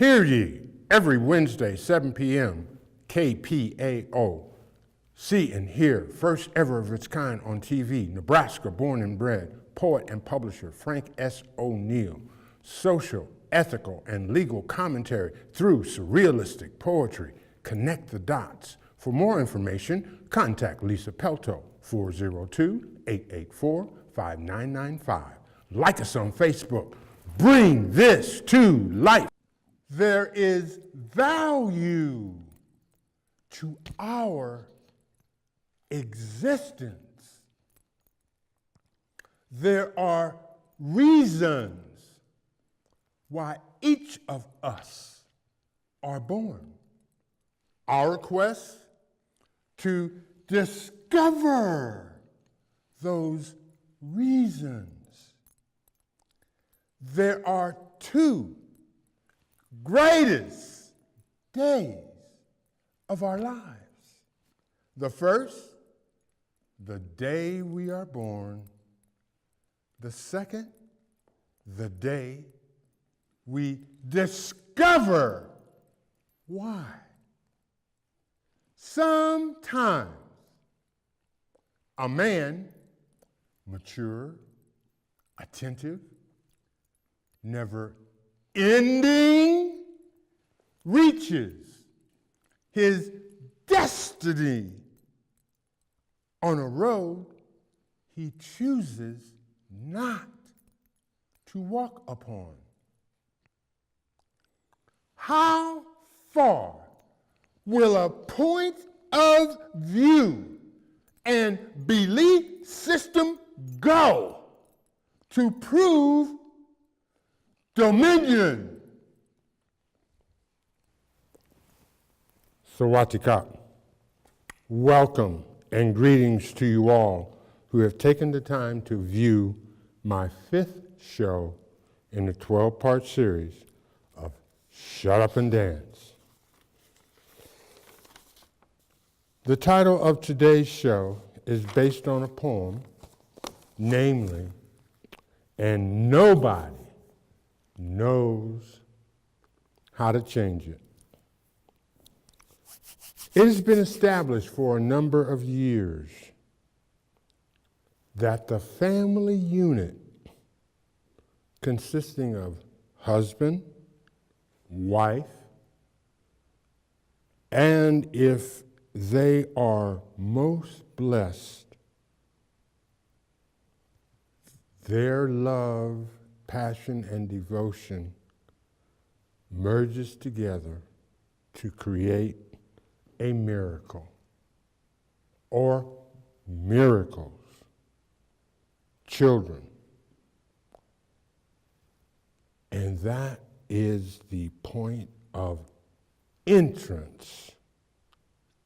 Hear ye, every Wednesday, 7 p.m., KPAO. See and hear, first ever of its kind on TV, Nebraska born and bred, poet and publisher Frank S. O'Neill. Social, ethical, and legal commentary through surrealistic poetry. Connect the dots. For more information, contact Lisa Pelto, 402-884-5995. Like us on Facebook. Bring this to life. There is value to our existence. There are reasons why each of us are born. Our quest to discover those reasons. There are two greatest days of our lives. The first, the day we are born. The second, the day we discover why. Sometimes a man, mature, attentive, never ending, reaches his destiny on a road he chooses not to walk upon. How far will a point of view and belief system go to prove dominion? Sawatika, welcome and greetings to you all who have taken the time to view my 5th show in the 12-part series of Shut Up and Dance. The title of today's show is based on a poem, namely, "And Nobody Knows How to Change It." It has been established for a number of years that the family unit consisting of husband, wife, and if they are most blessed, their love, passion, and devotion merges together to create a miracle or miracles, children. And that is the point of entrance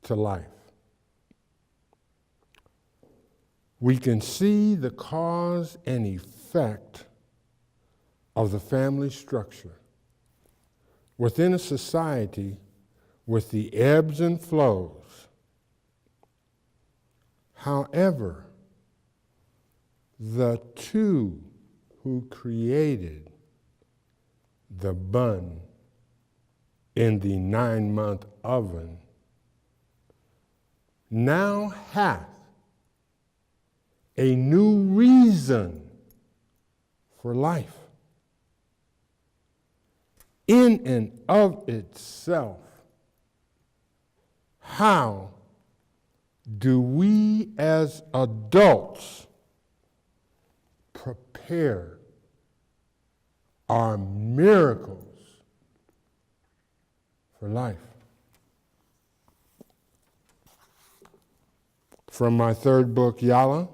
to life. We can see the cause and effect of the family structure within a society with the ebbs and flows. However, the two who created the bun in the 9-month oven now hath a new reason for life. In and of itself, how do we as adults prepare our miracles for life? From my 3rd book, Yala,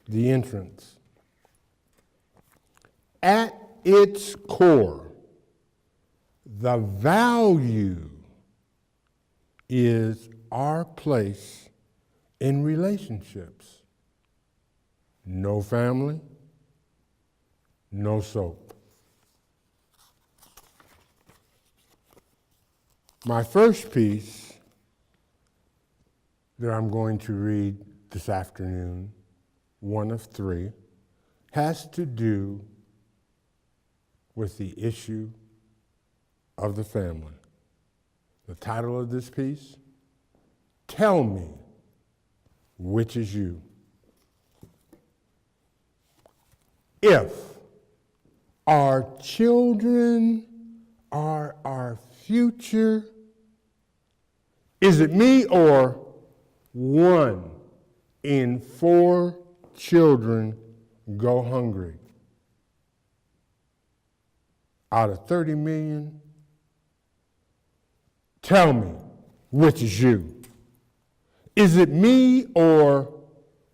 The Entrance. At its core, the value is our place in relationships. No family, no soap. My first piece that I'm going to read this afternoon, one of 3, has to do with the issue of the family. The title of this piece, Tell Me Which Is You. If our children are our future, is it me or 1 in 4 children go hungry? Out of 30 million, tell me which is you. Is it me or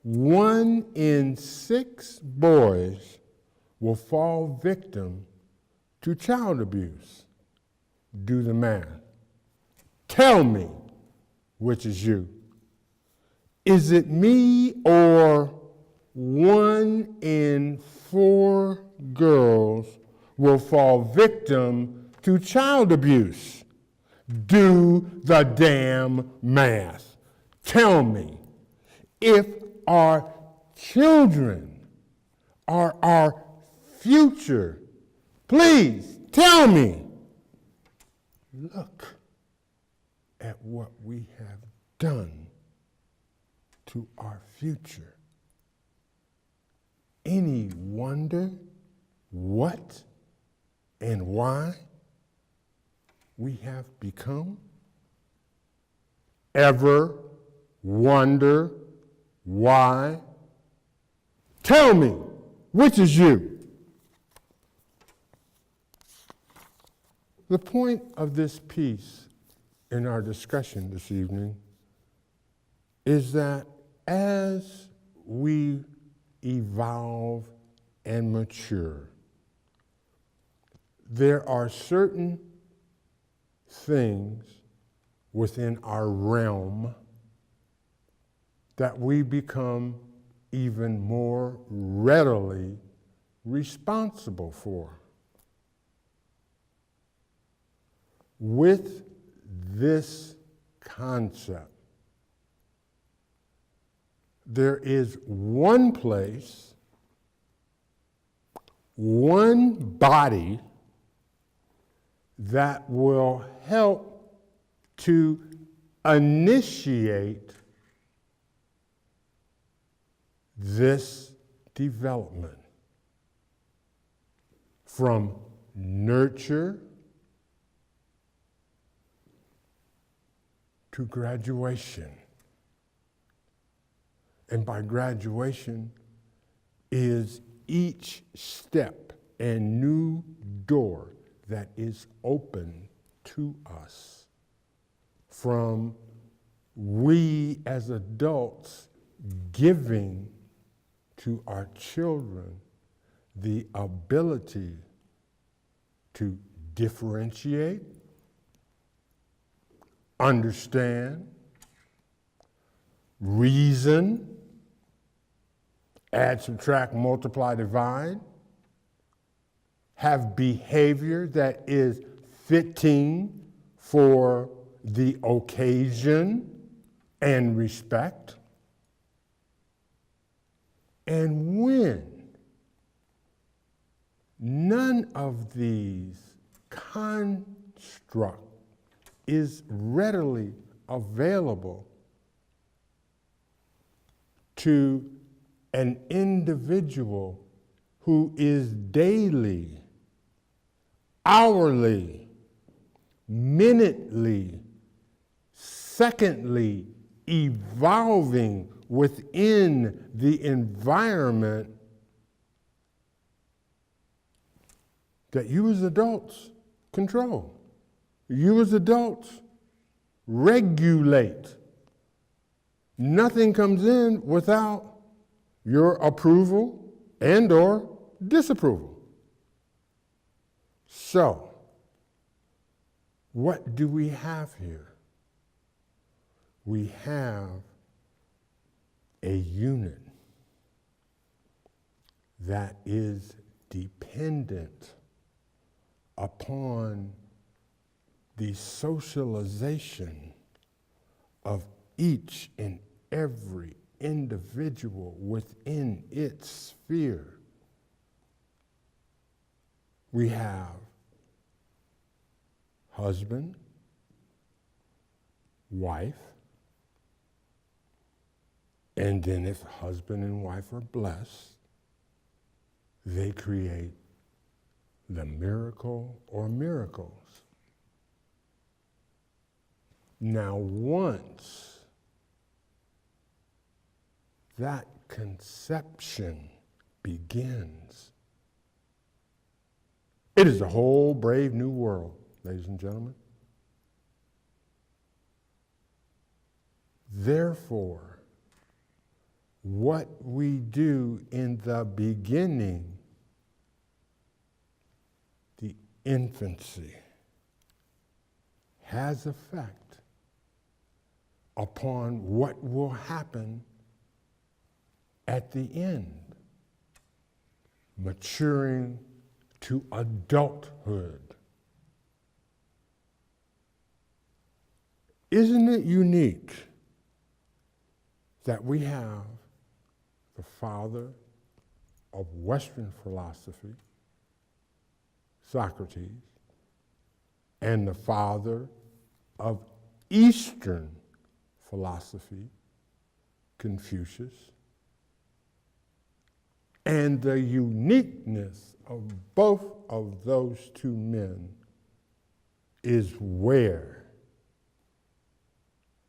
1 in 6 boys will fall victim to child abuse? Do the math. Tell me which is you. Is it me or 1 in 4 girls will fall victim to child abuse? Do the damn math. Tell me, if our children are our future, please tell me. Look at what we have done to our future. Any wonder what and why we have become? Ever wonder why? Tell me, which is you? The point of this piece in our discussion this evening is that as we evolve and mature, there are certain things within our realm that we become even more readily responsible for. With this concept, there is one place, one body that will help to initiate this development from nurture to graduation. And by graduation is each step and new door that is open to us from we as adults giving to our children the ability to differentiate, understand, reason, add, subtract, multiply, divide, have behavior that is fitting for the occasion and respect. And when none of these constructs is readily available to an individual who is daily, hourly, minutely, secondly evolving within the environment that you as adults control. You as adults regulate. Nothing comes in without your approval and or disapproval. So, what do we have here? We have a unit that is dependent upon the socialization of each and every individual within its sphere. We have husband, wife, and then if husband and wife are blessed, they create the miracle or miracles. Now, once that conception begins, it is a whole brave new world, ladies and gentlemen. Therefore, what we do in the beginning, the infancy, has effect upon what will happen at the end, maturing to adulthood. Isn't it unique that we have the father of Western philosophy, Socrates, and the father of Eastern philosophy, Confucius, and the uniqueness of both of those two men is where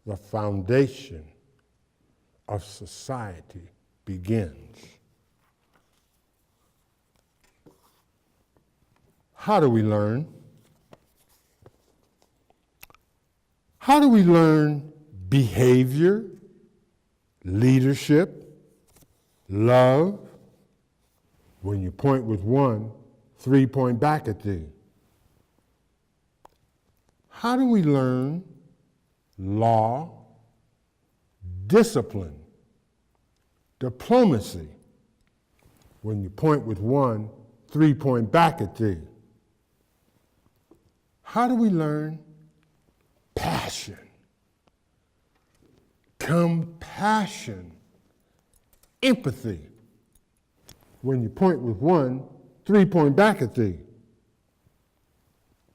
the foundation of society begins. How do we learn? How do we learn behavior, leadership, love? When you point with one, 3 point back at thee. How do we learn law, discipline, diplomacy? When you point with one, 3 point back at thee. How do we learn passion, compassion, empathy? When you point with one, 3 point back at thee.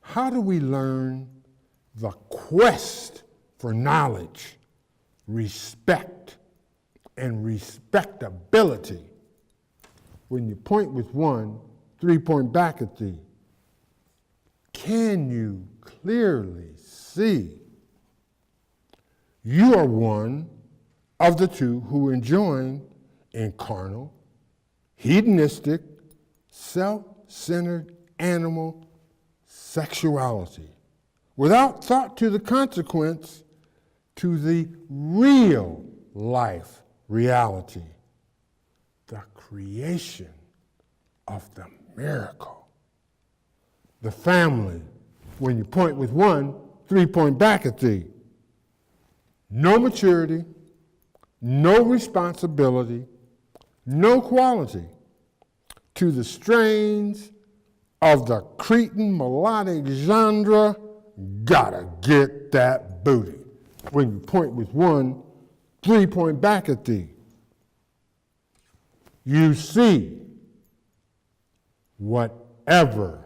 How do we learn the quest for knowledge, respect, and respectability? When you point with one, 3 point back at thee. Can you clearly see you are one of the two who enjoy in carnal, hedonistic, self-centered animal sexuality, without thought to the consequence to the real life reality, the creation of the miracle. The family, when you point with one, 3 point back at thee. No maturity, no responsibility, no quality to the strains of the Cretan melodic genre. Gotta get that booty. When you point with one, 3 point back at thee. You see, whatever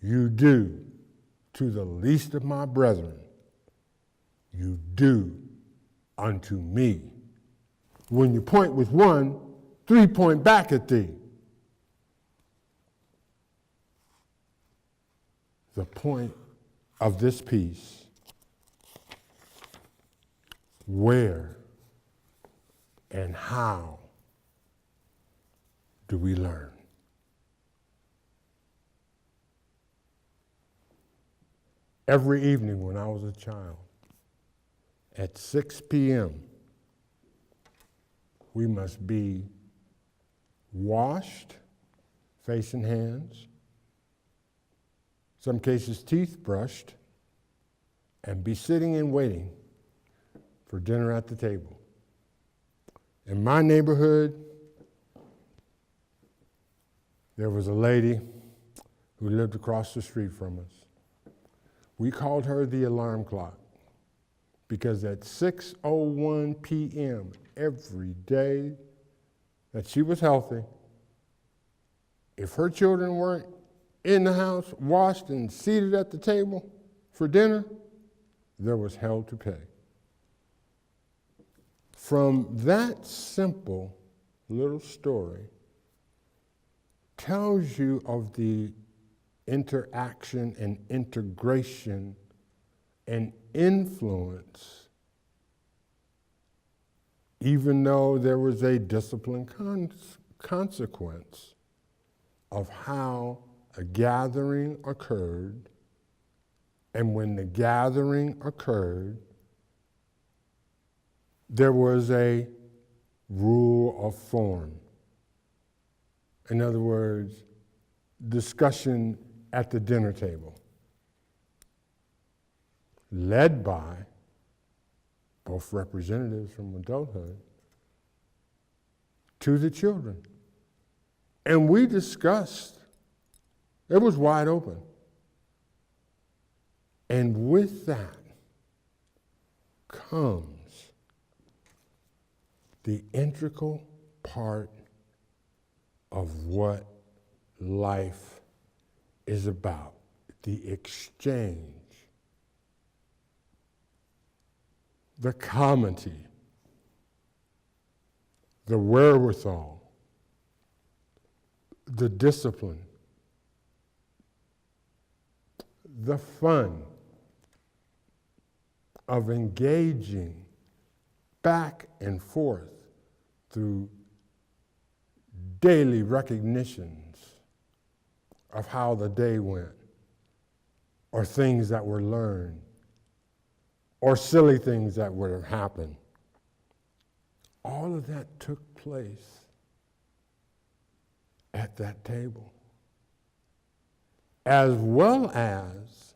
you do to the least of my brethren, you do unto me. When you point with one, 3 point back at thee. The point of this piece, where and how do we learn? Every evening when I was a child, at 6 p.m., we must be washed, face and hands, some cases teeth brushed, and be sitting and waiting for dinner at the table. In my neighborhood, there was a lady who lived across the street from us. We called her the alarm clock because at 6:01 p.m. every day that she was healthy, if her children weren't in the house, washed and seated at the table, for dinner, there was hell to pay. From that simple little story tells you of the interaction and integration and influence, even though there was a discipline consequence of how a gathering occurred, and when the gathering occurred, there was a rule of form. In other words, discussion at the dinner table, led by both representatives from adulthood to the children. And we discussed, it was wide open. And with that comes the integral part of what life is about, the exchange, the comity, the wherewithal, the discipline, the fun of engaging back and forth through daily recognitions of how the day went, or things that were learned, or silly things that would have happened. All of that took place at that table, as well as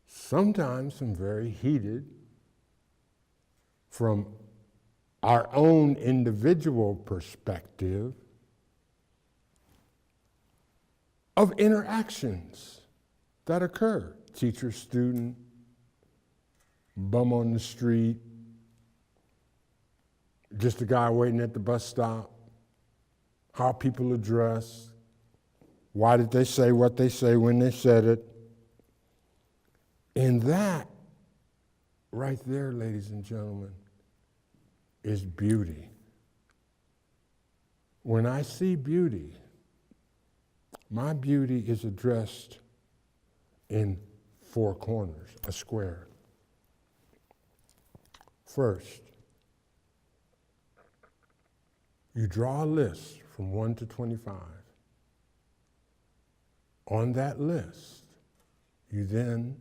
sometimes some very heated, from our own individual perspective, of interactions that occur. Teacher, student, bum on the street, just a guy waiting at the bus stop, how people are dressed, why did they say what they say when they said it. And that right there, ladies and gentlemen, is beauty. When I see beauty, my beauty is addressed in 4 corners, a square. First, you draw a list from 1 to 25. On that list, you then,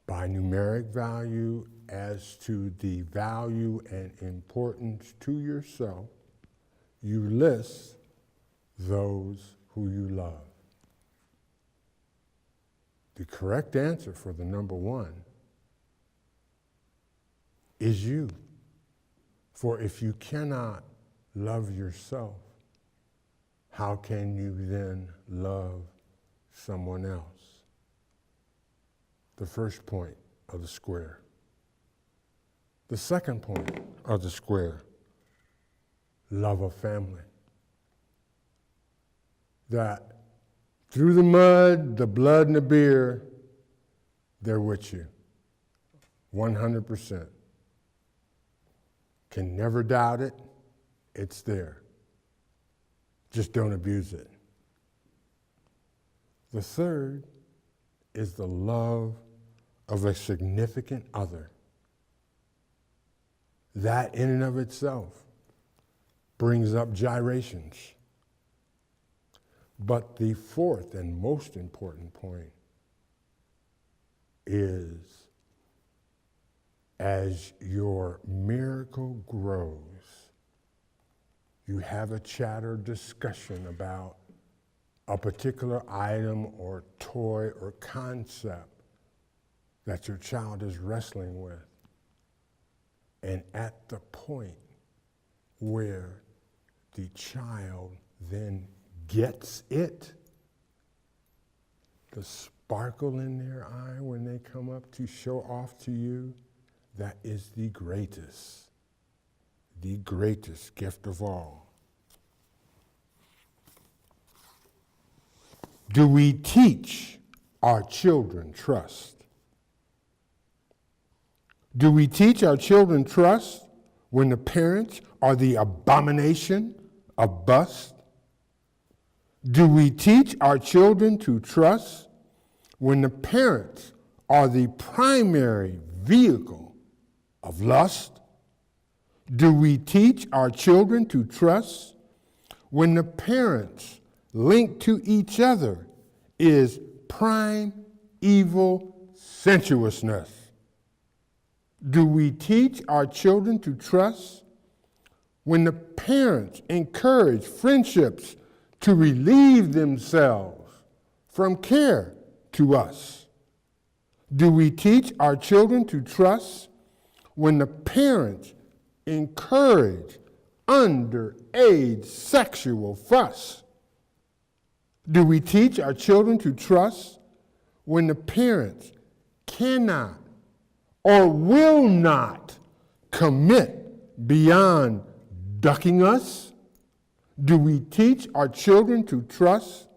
by numeric value as to the value and importance to yourself, you list those who you love. The correct answer for the number 1 is you. For if you cannot love yourself, how can you then love someone else? The first point of the square. The second point of the square, love of family. That through the mud, the blood, and the beer, they're with you, 100%. Can never doubt it, it's there. Just don't abuse it. The third is the love of a significant other. That in and of itself brings up gyrations. But the fourth and most important point is, as your miracle grows, you have a chatter discussion about a particular item or toy or concept that your child is wrestling with. And at the point where the child then gets it, the sparkle in their eye when they come up to show off to you, that is the greatest gift of all. Do we teach our children trust? Do we teach our children trust when the parents are the abomination of bust? Do we teach our children to trust when the parents are the primary vehicle of lust? Do we teach our children to trust when the parents linked to each other is prime evil sensuousness? Do we teach our children to trust when the parents encourage friendships to relieve themselves from care to us? Do we teach our children to trust when the parents encourage underage sexual fuss? Do we teach our children to trust when the parents cannot or will not commit beyond ducking us? Do we teach our children to trust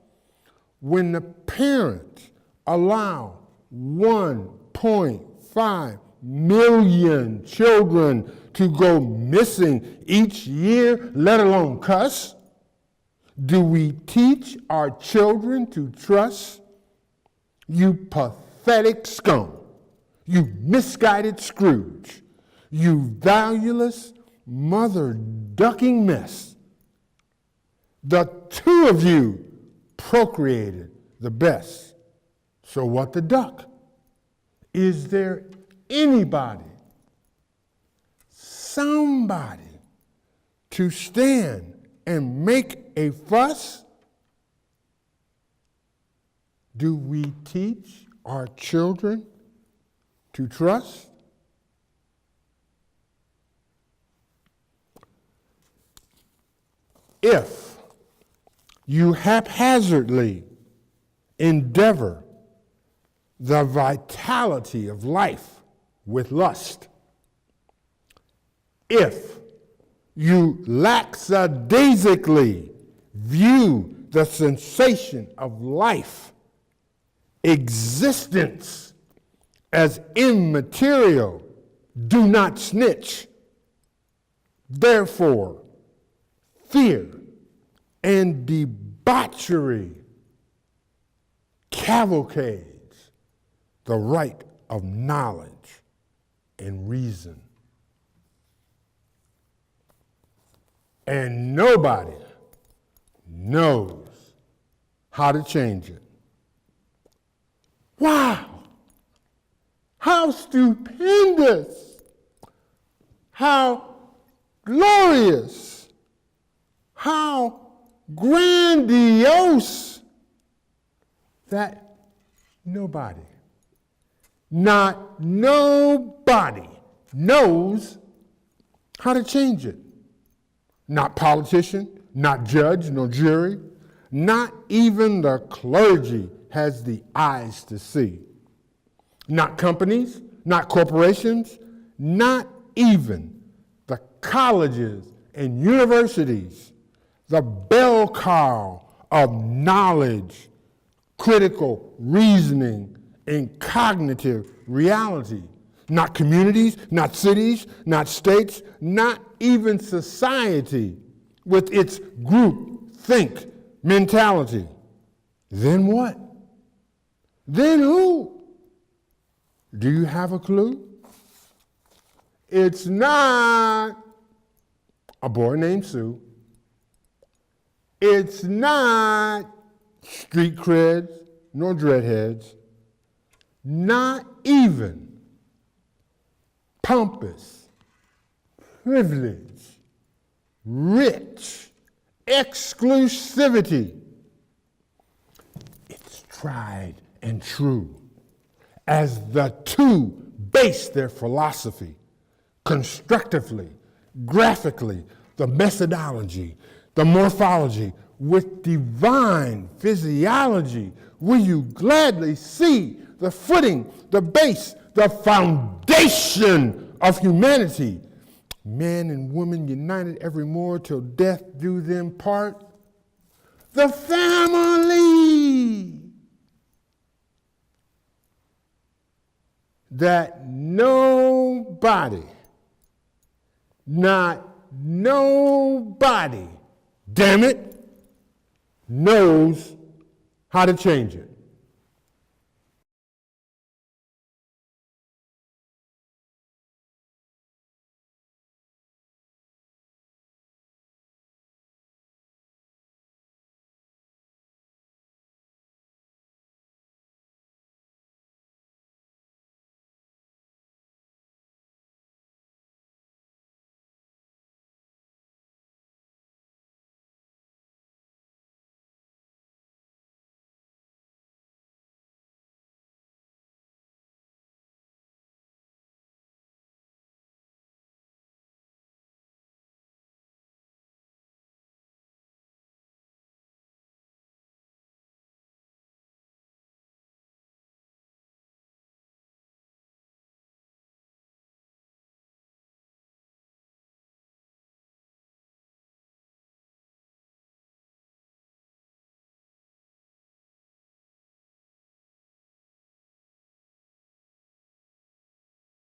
when the parents allow 1.5 million children to go missing each year, let alone cuss? Do we teach our children to trust? You pathetic scum, you misguided Scrooge, you valueless mother-ducking mess. The two of you procreated the best. So what the duck? Is there anybody, somebody, to stand and make a fuss? Do we teach our children to trust? If you haphazardly endeavor the vitality of life with lust, if you lackadaisically view the sensation of life, existence, as immaterial, do not snitch. Therefore, fear and debauchery cavalcades the right of knowledge and reason. And nobody knows how to change it. Wow! How stupendous! How glorious! How grandiose that nobody, not nobody, knows how to change it. Not politician, not judge, nor jury, not even the clergy has the eyes to see. Not companies, not corporations, not even the colleges and universities, the bell cow of knowledge, critical reasoning, and cognitive reality. Not communities, not cities, not states, not even society with its group think mentality. Then what? Then who? Do you have a clue? It's not a boy named Sue. It's not street creds nor dreadheads. Not even pompous, privilege, rich, exclusivity. It's tried and true. As the two base their philosophy constructively, graphically, the methodology, the morphology, with divine physiology, will you gladly see the footing, the base, the foundation of humanity? Man and woman united evermore till death do them part. The family. that nobody, not nobody, damn it, knows how to change it.